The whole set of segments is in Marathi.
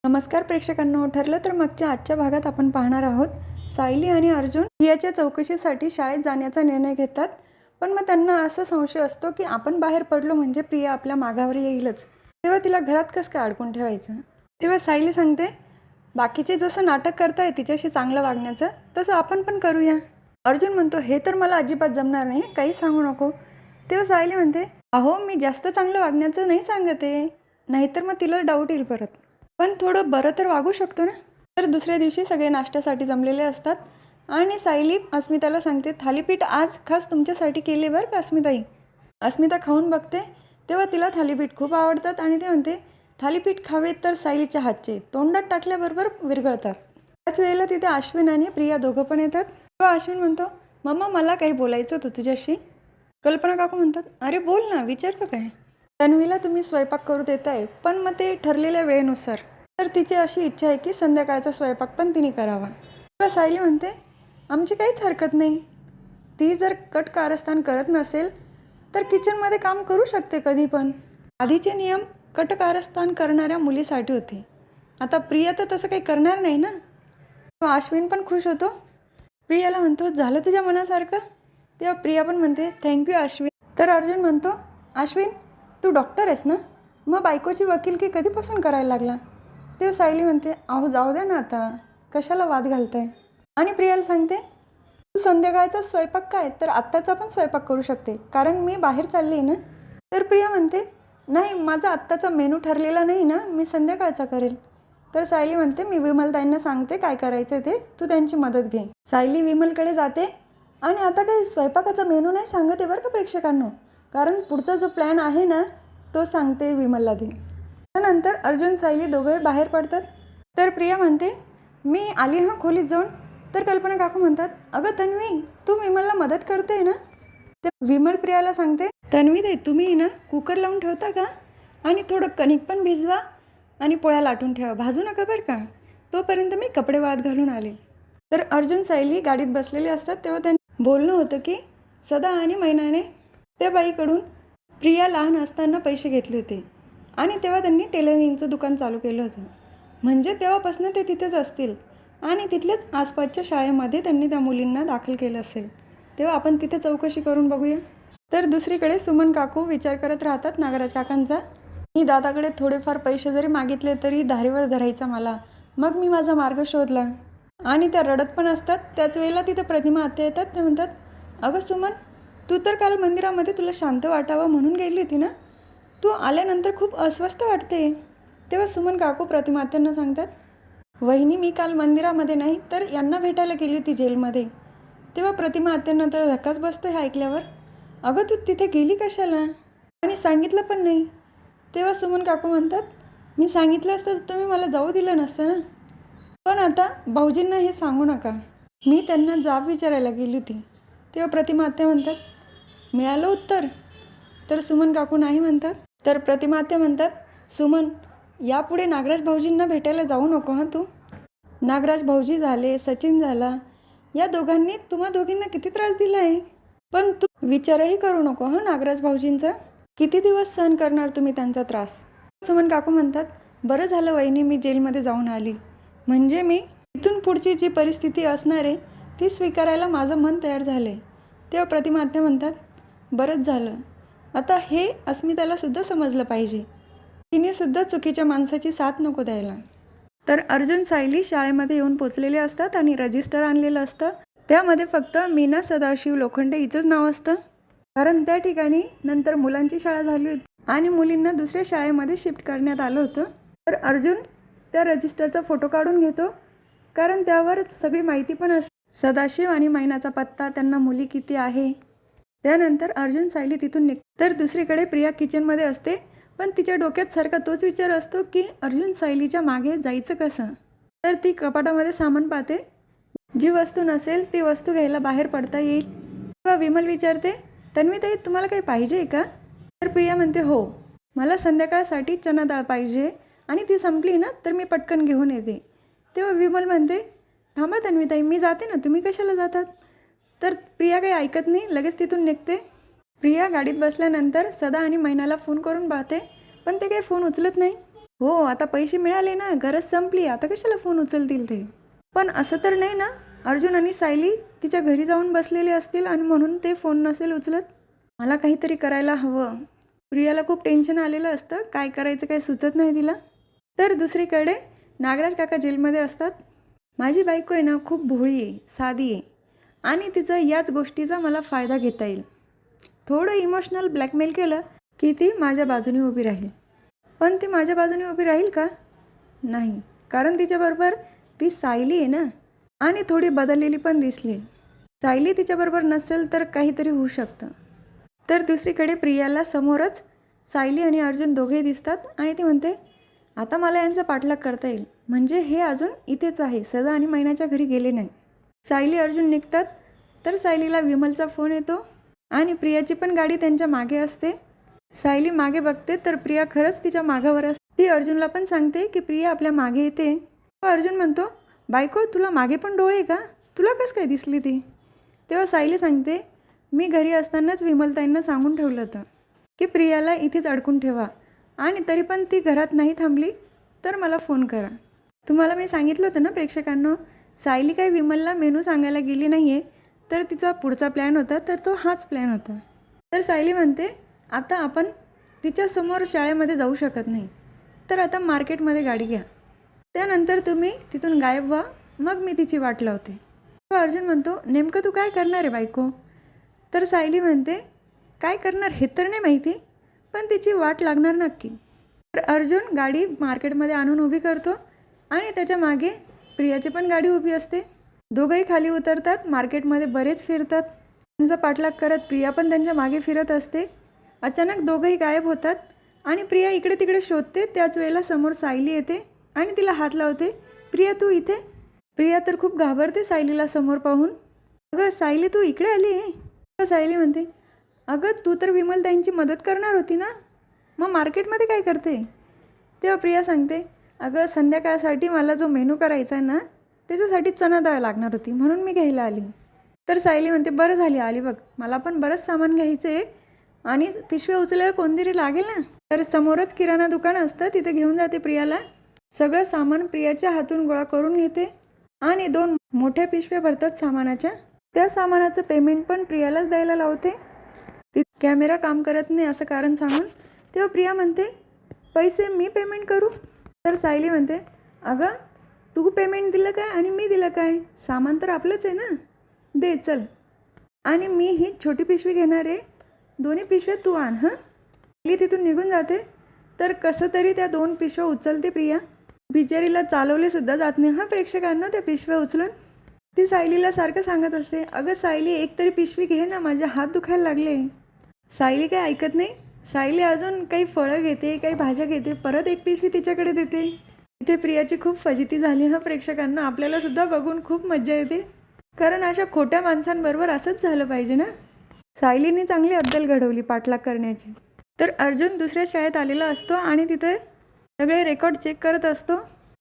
नमस्कार प्रेक्षकांनो. ठरलं तर मागच्या आजच्या भागात आपण पाहणार आहोत सायली आणि अर्जुन प्रियाच्या चौकशीसाठी शाळेत जाण्याचा निर्णय घेतात. पण मग त्यांना असा संशय असतो की आपण बाहेर पडलो म्हणजे प्रिया आपल्या मागावर येईलच. तेव्हा तिला घरात कसं काय अडकून ठेवायचं. तेव्हा सायली सांगते, बाकीचे जसं नाटक करताय तिच्याशी चांगलं वागण्याचं तसं आपण पण करूया. अर्जुन म्हणतो, हे तर मला अजिबात जमणार नाही, काही सांगू नको. तेव्हा सायली म्हणते, अहो मी जास्त चांगलं वागण्याचं नाही सांगते, नाहीतर मग तिला डाऊट येईल परत. पण थोडं बरं तर वागू शकतो ना. तर दुसऱ्या दिवशी सगळे नाश्त्यासाठी जमलेले असतात आणि सायली अस्मिताला सांगते, थालीपीठ आज खास तुमच्यासाठी केले बरं का अस्मिताई. अस्मिता खाऊन बघते तेव्हा तिला थालीपीठ खूप आवडतात आणि ते म्हणते, थालीपीठ खावेत तर सायलीच्या हातचे, तोंडात टाकल्याबरोबर विरघळतात. त्याच वेळेला तिथे अश्विन आणि प्रिया दोघं पण येतात. तेव्हा अश्विन म्हणतो, मम्मा मला काही बोलायचं होतं तुझ्याशी. कल्पना काकू म्हणतात, अरे बोल ना, विचारतो काय. तन्वीला तुम्ही स्वयंपाक करू देताय, पण मग ते ठरलेल्या वेळेनुसार. तर तिची अशी इच्छा आहे की संध्याकाळचा स्वयंपाक पण तिने करावा. तेव्हा सायली म्हणते, आमची काहीच हरकत नाही. ती जर कट कारस्थान करत नसेल तर किचनमध्ये काम करू शकते कधी पण. आधीचे नियम कट कारस्थान करणाऱ्या मुलीसाठी होते, आता प्रिया तर तसं काही करणार नाही ना. तेव्हा अश्विन पण खुश होतो. प्रियाला म्हणतो, झालं तुझ्या मनासारखं. तेव्हा प्रिया पण म्हणते, थँक्यू अश्विन. तर अर्जुन म्हणतो, अश्विन तू डॉक्टर आहेस ना, मग बायकोची वकिलकी कधीपासून करायला लागला. तेव्हा सायली म्हणते, अहो जाऊ द्या ना आता, कशाला वाद घालताय. आणि प्रियाला सांगते, तू संध्याकाळचा स्वयंपाक काय तर आत्ताचा पण स्वयंपाक करू शकते, कारण मी बाहेर चालली आहे ना. तर प्रिया म्हणते, नाही माझा आत्ताचा मेनू ठरलेला नाही ना, मी संध्याकाळचा करेल. तर सायली म्हणते, मी विमलताईंना सांगते काय करायचं ते, तू त्यांची मदत घे. सायली विमलकडे जाते आणि आता काही स्वयंपाकाचा मेनू नाही सांगते बरं का प्रेक्षकांनो, कारण पुढचा जो प्लॅन आहे ना तो सांगते विमलला दे. त्यानंतर अर्जुन सायली दोघे बाहेर पडतात. तर प्रिया म्हणते, मी आली हां खोलीत जाऊन. तर कल्पना काकू म्हणतात, अगं तन्वी तू विमलला मदत करते ना. ते विमल प्रियाला सांगते, तन्वी दे तुम्ही ना कुकर लावून ठेवता का, आणि थोडं कणिक पण भिजवा आणि पोळ्या लाटून ठेवा, भाजू नका बरं का, तोपर्यंत मी कपडे वाळत घालून आले. तर अर्जुन सायली गाडीत बसलेले असतात तेव्हा त्यांनी बोलणं होतं की सदा आणि मैनाने त्या बाईकडून प्रिया लहान असताना पैसे घेतले होते आणि तेव्हा त्यांनी टेलरिंगचं दुकान चालू केलं होतं. म्हणजे तेव्हापासून ते तिथेच असतील आणि तिथल्याच आसपासच्या शाळेमध्ये त्यांनी त्या मुलींना दाखल केलं असेल. तेव्हा आपण तिथे चौकशी करून बघूया. तर दुसरीकडे सुमन काकू विचार करत राहतात नागराज काकांचा. मी दादाकडे थोडेफार पैसे जरी मागितले तरी धारेवर धरायचा मला, मग मी माझा मार्ग शोधला. आणि त्या रडत पण असतात. त्याच वेळेला तिथे प्रतिमा आत्या येतात. ते म्हणतात, अगं सुमन तू तर काल मंदिरामध्ये तुला शांत वाटावं म्हणून गेली होती ना, तू आल्यानंतर खूप अस्वस्थ वाटते. तेव्हा सुमन काकू प्रतिमा आत्यांना सांगतात, वहिनी मी काल मंदिरामध्ये नाही तर यांना भेटायला गेली होती जेलमध्ये. तेव्हा प्रतिमा आत्यांना तर धक्काच बसतो हे ऐकल्यावर. अगं तू तिथे गेली कशाला आणि सांगितलं पण नाही. तेव्हा सुमन काकू म्हणतात, मी सांगितलं असतं तर तुम्ही मला जाऊ दिलं नसतं ना, पण आता भाऊजींना हे सांगू नका, मी त्यांना जाब विचारायला गेली होती. तेव्हा प्रतिमा आत्या म्हणतात, मिळालं उत्तर. तर सुमन काकू नाही म्हणतात. तर प्रतिमा आत्या म्हणतात, सुमन यापुढे नागराज भाऊजींना भेटायला जाऊ नको हां तू. नागराज भाऊजी झाले, सचिन झाला, या दोघांनी तुम्हा दोघींना किती त्रास दिला आहे, पण तू विचारही करू नको हां नागराज भाऊजींचा. किती दिवस सहन करणार तुम्ही त्यांचा त्रास. सुमन काकू म्हणतात, बरं झालं वहिनी मी जेलमध्ये जाऊन आली, म्हणजे मी इथून पुढची जी परिस्थिती असणार आहे ती स्वीकारायला माझं मन तयार झालं आहे. तेव्हा प्रतिमा आत्या म्हणतात, बरंच झालं, आता हे अस्मिताला सुद्धा समजलं पाहिजे, तिने सुद्धा चुकीच्या माणसाची साथ नको द्यायला. तर अर्जुन सायली शाळेमध्ये येऊन पोचलेले असतात आणि रजिस्टर आणलेलं असतं. त्यामध्ये फक्त मीना सदाशिव लोखंडे हिचंच नाव असतं, कारण त्या ठिकाणी नंतर मुलांची शाळा झाली होती आणि मुलींना दुसऱ्या शाळेमध्ये शिफ्ट करण्यात आलं होतं. तर अर्जुन त्या रजिस्टरचा फोटो काढून घेतो, कारण त्यावर सगळी माहिती पण असते, सदाशिव आणि मैनाचा पत्ता, त्यांना मुली किती आहे. त्यानंतर अर्जुन सायली तिथून निघतो. तर दुसरीकडे प्रिया किचनमध्ये असते, पण तिच्या डोक्यात सारखा तोच विचार असतो की अर्जुन सायलीच्या मागे जायचं कसं. तर ती कपाटामध्ये सामान पाहते, जी वस्तू नसेल ती वस्तू घ्यायला बाहेर पडता येईल. तेव्हा विमल विचारते, तन्वीताई तुम्हाला काही पाहिजे आहे का. तर प्रिया म्हणते, हो मला संध्याकाळसाठी चना डाळ पाहिजे आणि ती संपली ना तर मी पटकन घेऊन येते. तेव्हा विमल म्हणते, थांबा तन्वीताई मी जाते ना, तुम्ही कशाला जातात. तर प्रिया काही ऐकत नाही, लगेच तिथून निघते. प्रिया गाडीत बसल्यानंतर सदा आणि मैनाला फोन करून पाहते, पण ते काही फोन उचलत नाही. हो, आता पैसे मिळाले ना, गरज संपली, आता कशाला फोन उचलतील ते. पण असं तर नाही ना, अर्जुन आणि सायली तिच्या घरी जाऊन बसलेले असतील आणि म्हणून ते फोन नसेल उचलत. मला काहीतरी करायला हवं. प्रियाला खूप टेन्शन आलेलं असतं, काय करायचं काय सुचत नाही तिला. तर दुसरीकडे नागराज काका जेलमध्ये असतात. माझी बायको आहे ना, खूप भोळी आहे, साधी आहे आणि तिचं याच गोष्टीचा मला फायदा घेता येईल. थोडं इमोशनल ब्लॅकमेल केलं की ती माझ्या बाजूने उभी राहील. पण ती माझ्या बाजूने उभी राहील का? नाही, कारण तिच्याबरोबर ती सायली आहे ना, आणि थोडी बदललेली पण दिसली. सायली तिच्याबरोबर नसेल तर काहीतरी होऊ शकतं. तर दुसरीकडे प्रियाला समोरच सायली आणि अर्जुन दोघेही दिसतात आणि ती म्हणते, आता मला यांचा पाठलाग करता येईल. म्हणजे हे अजून इथेच आहे, सदा आणि मैनाच्या घरी गेले नाही. सायली अर्जुन निघतात तर सायलीला विमलचा फोन येतो आणि प्रियाची पण गाडी त्यांच्या मागे असते. सायली मागे बघते तर प्रिया खरंच तिच्या मागावर असते. ती अर्जुनला पण सांगते की प्रिया आपल्या मागे येते. अर्जुन म्हणतो, बायको तुला मागे पण डोळे का? तुला कसं काय दिसली ती? तेव्हा सायली सांगते, मी घरी असतानाच विमलताईंना सांगून ठेवलं होतं की प्रियाला इथेच अडकून ठेवा आणि तरी पण ती घरात नाही थांबली तर मला फोन करा. तुम्हाला मी सांगितलं होतं ना प्रेक्षकांनो, सायली काही विमलला मेनू सांगायला गेली नाही आहे, तर तिचा पुढचा प्लॅन होता तर तो हाच प्लॅन होता. तर सायली म्हणते, आता आपण तिच्यासमोर शाळेमध्ये जाऊ शकत नाही, तर आता मार्केटमध्ये गाडी घ्या, त्यानंतर तुम्ही तिथून गायब व्हा, मग मी तिची वाट लावते. अर्जुन म्हणतो, नेमकं तू काय करणार आहे बायको? तर सायली म्हणते, काय करणार हे तर नाही माहिती, पण तिची वाट लागणार नक्की. तर अर्जुन गाडी मार्केटमध्ये आणून उभी करतो आणि त्याच्या मागे प्रियाची पण गाडी उभी असते. दोघंही खाली उतरतात, मार्केटमध्ये बरेच फिरतात. त्यांचा पाठलाग करत प्रिया पण त्यांच्या मागे फिरत असते. अचानक दोघंही गायब होतात आणि प्रिया इकडे तिकडे शोधते. त्याच वेळेला समोर सायली येते आणि तिला हात लावते, प्रिया तू इथे? प्रिया तर खूप घाबरते सायलीला समोर पाहून. अगं सायली तू इकडे आली आहे? सायली म्हणते, अगं तू तर विमलताईंची मदत करणार होती ना, मग मार्केटमध्ये काय करते? तेव्हा प्रिया सांगते, अगं संध्याकाळसाठी मला जो मेनू करायचा आहे ना, त्याच्यासाठी चणा डाळ लागणार होती म्हणून मी घ्यायला आली. तर सायली म्हणते, बरं झाली आली बघ, मला पण बरंच सामान घ्यायचं आहे आणि पिशव्या उचलायला कोणतरी लागेल ना. तर समोरच किराणा दुकान असतं, तिथे घेऊन जाते प्रियाला. सगळं सामान प्रियाच्या हातून गोळा करून घेते आणि 2 मोठ्या पिशव्या भरतात सामानाच्या. त्या सामानाचं पेमेंट पण प्रियालाच द्यायला लावते. ती कॅमेरा काम करत नाही असं कारण सांगून. तेव्हा प्रिया म्हणते, पैसे मी पेमेंट करू? तर सायली म्हणते, अगं तू पेमेंट दिलं काय आणि मी दिलं काय? सामान तर आपलंच आहे ना, दे चल. आणि मी ही छोटी पिशवी घेणार आहे, दोन्ही पिशव्या तू आण हां. सायली तिथून निघून जाते. तर कसं तरी त्या 2 पिशव्या उचलते प्रिया. बिचारीला चालवलेसुद्धा जात नाही हां प्रेक्षकांना त्या पिशव्या उचलून. ती सायलीला सारखं सांगत असते, अगं सायली एक तरी पिशवी घे ना, माझे हात दुखायला लागले. सायली काय ऐकत नाही. सायली अजून काही फळं घेते, काही भाज्या घेते, परत एक पिशवी तिच्याकडे देते. इथे प्रियाची खूप फजिती झाली हां प्रेक्षकांना. आपल्यालासुद्धा बघून खूप मज्जा येते, कारण अशा खोट्या माणसांबरोबर असंच झालं पाहिजे ना. सायलीने चांगली अद्दल घडवली पाठलाग करण्याची. तर अर्जुन दुसऱ्या शाळेत आलेला असतो आणि तिथे सगळे रेकॉर्ड चेक करत असतो.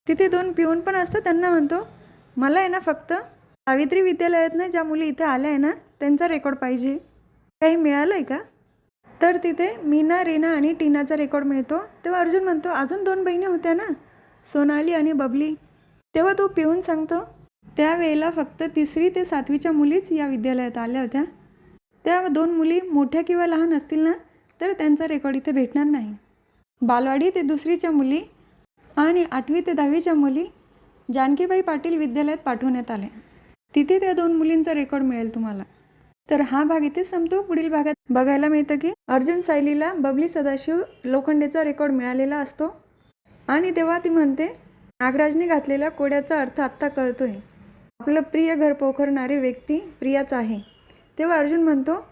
तिथे 2 पिऊन पण असतात. त्यांना म्हणतो, मला आहे ना फक्त सावित्री विद्यालयातनं ज्या मुली इथे आल्या आहे ना, त्यांचा रेकॉर्ड पाहिजे. काही मिळालं आहे का? तर तिथे मीना, रीना आणि टीनाचा रेकॉर्ड मिळतो. तेव्हा अर्जुन म्हणतो, अजून 2 बहिणी होत्या ना, सोनाली आणि बबली. तेव्हा तो पिऊन सांगतो, त्यावेळेला फक्त 3री ते 7वीच्या मुलीच या विद्यालयात आल्या होत्या. त्या 2 मुली मोठ्या किंवा लहान असतील ना, तर त्यांचा रेकॉर्ड इथे भेटणार नाही. बालवाडी ते 2रीच्या मुली आणि 8वी ते 10वीच्या मुली जानकीबाई पाटील विद्यालयात पाठवण्यात आल्या. तिथे त्या 2 मुलींचा रेकॉर्ड मिळेल तुम्हाला. तर हा भाग इथेच संपतो. पुढील भागात बघायला मिळतं की अर्जुन सायलीला बबली सदाशिव लोखंडेचा रेकॉर्ड मिळालेला असतो आणि तेव्हा ती म्हणते, नागराजने घातलेल्या कोड्याचा अर्थ आत्ता कळतोय. आपलं प्रिय घर पोखरणारी व्यक्ती प्रियाच आहे. तेव्हा अर्जुन म्हणतो,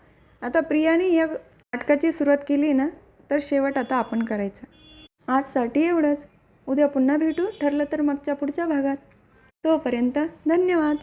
आता प्रियाने या नाटकाची सुरुवात केली ना, तर शेवट आता आपण करायचा. आजसाठी एवढंच. उद्या पुन्हा भेटू, ठरलं तर मगच्या पुढच्या भागात. तोपर्यंत धन्यवाद.